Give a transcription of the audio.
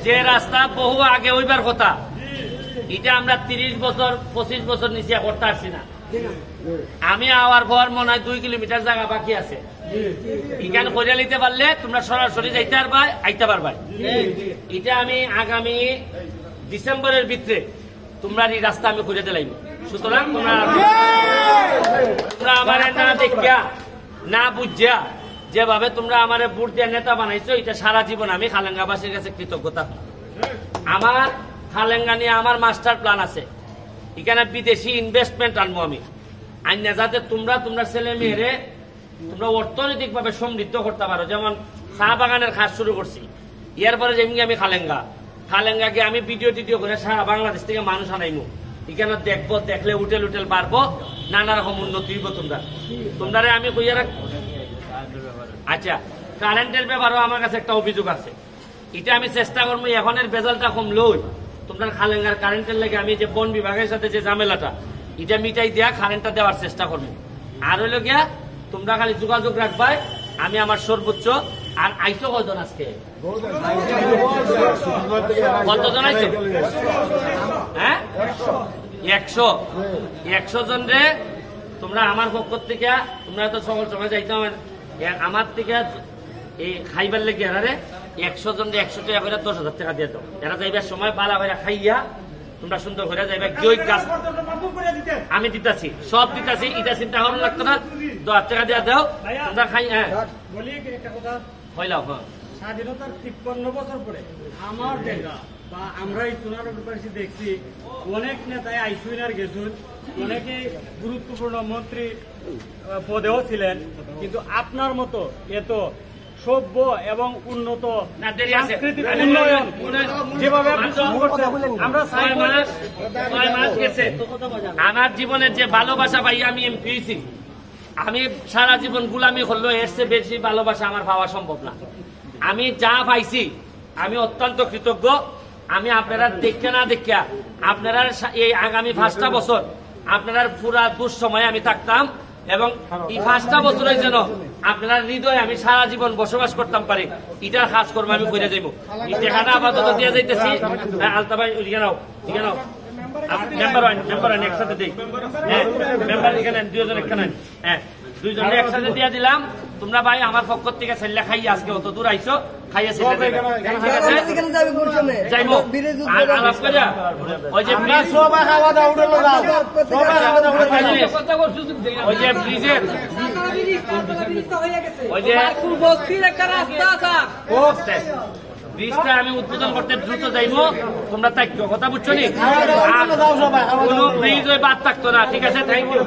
যে রাস্তা বহু আগে ওইবার কথা এটা আমরা 30 বছর 25 বছর নিচে করতে পারছি না। আমি আওয়ার পর মনে হয় 2 কিলোমিটার জায়গা বাকি আছে। এখানে করে নিতে পারলে তোমরা সরাসরি যাইতে পারবা, আইতে পারবা। এটা আমি আগামী ডিসেম্বরের ভিতরে তোমরা এই রাস্তা আমি করে দিলাম। সুতরাং তোমরা আমার না দেখিয়া না বুঝিয়া যেভাবে তোমরা আমার ভোট দিয়ে নেতা বানাইছো, এটা সারা জীবন আমি খালেঙ্গাবাসীর কাছে কৃতজ্ঞতা। আমার খালেঙ্গা নিয়ে আমার মাস্টার প্ল্যান আছে। এখানে বিদেশি ইনভেস্টমেন্ট আনবো আমি আইনা, যাতে তোমরা ছেলে মেয়েরে তোমরা অর্থনৈতিক ভাবে সমৃদ্ধ করতে পারো। যেমন চা বাগানের কাজ শুরু করছি, এরপরে যেমনি আমি খালেঙ্গাকে আমি ভিডিও করে সারা বাংলাদেশ থেকে মানুষ আনাইমু। এখানে দেখবো, দেখলে উটেল বাড়বো, নানা রকম উন্নতি হইব। তোমরা আমি কইয়া রাখ। আচ্ছা, কারেন্টের ব্যাপারেও আমার কাছে একটা অভিযোগ আছে। এটা আমি চেষ্টা করবো এখনের বেজালটা কমলেও তোমরা খালেঙ্গার কারেন্টের লাগে আমি যে বন বিভাগের সাথে যে ঝামেলাটা এটা মিটাই দেয়া কারেন্টটা দেওয়ার চেষ্টা করবো। আর হইল গিয়া তোমরা খালি যোগাযোগ রাখবাই, আমি আমার সর্বোচ্চ। আর আইসো কয়জন আজকে? কতজন আইসো? হ্যাঁ, 100 জন রে তোমরা আমার পক্ষ থেকে, তোমরা তো সকল সময় যাইতে হবে আমার থেকে এই খাইবার লেগে এরারে 100 জন 100 টাকা করে 10,000 টাকা দিয়ে দাও। এরা যাইবার সময় বালা করে খাইয়া তোমরা সুন্দর করে যাইবা। গাছ আমি দিতাছি, সব দিতাছি, এটা চিন্তা করা লাগতো না। 10,000 টাকা দিয়ে দাও, তোমরা খাই। হ্যাঁ, হইলাও। হ্যাঁ, স্বাধীনতার 53 বছর পরে আমার দেখা বা আমরা এই চুনারোড দেখছি অনেক নেতাই আইসুন আর গেছুন, অনেকে গুরুত্বপূর্ণ মন্ত্রী পদেও ছিলেন, কিন্তু আপনার মতো এত সভ্য এবং উন্নত সাংস্কৃতিক উন্নয়ন যেভাবে আমরা 6 মাস গেছে আমার জীবনের যে ভালোবাসা পাই আমি এমপি হয়েছি। আমি সারা জীবন গুলামি করলেও এর চেয়ে বেশি ভালোবাসা আমার পাওয়া সম্ভব না। আমি যা পাইছি আমি অত্যন্ত কৃতজ্ঞ। আমি আপনারা দেখে না দেখিয়া আপনারা এই আগামী 5টা বছর আপনারা পুরা দুঃসময়ে আমি থাকতাম, এবং এই 5টা বছরের যেন আপনার হৃদয়ে আমি সারা জীবন বসবাস করতাম পারি, এটার কাজ করবো আমি করে যাইব। এই টাকাটা আপাতত দিয়ে যাইতেছি। আলতা ভাই নাও, মেম্বার একসাথে দিই। হ্যাঁ, মেম্বার এখানে 2 জন এখানে। হ্যাঁ, 2 জন একসাথে দিয়ে দিলাম। তোমরা ভাই আমার পক্ষ থেকে ছেলে খাইয়ে আজকে অত দূর আইসো, খাইয়ে ছেলে যাইবো। আলাপ করে ওই যে ব্রিজের ওই যে ব্রিজটা আমি উদ্বোধন করতে দ্রুত যাইবো। তোমরা তাই কথা বুঝছো নি? ব্রিজ ওই বাদ থাকতো না। ঠিক আছে, থ্যাংক ইউ।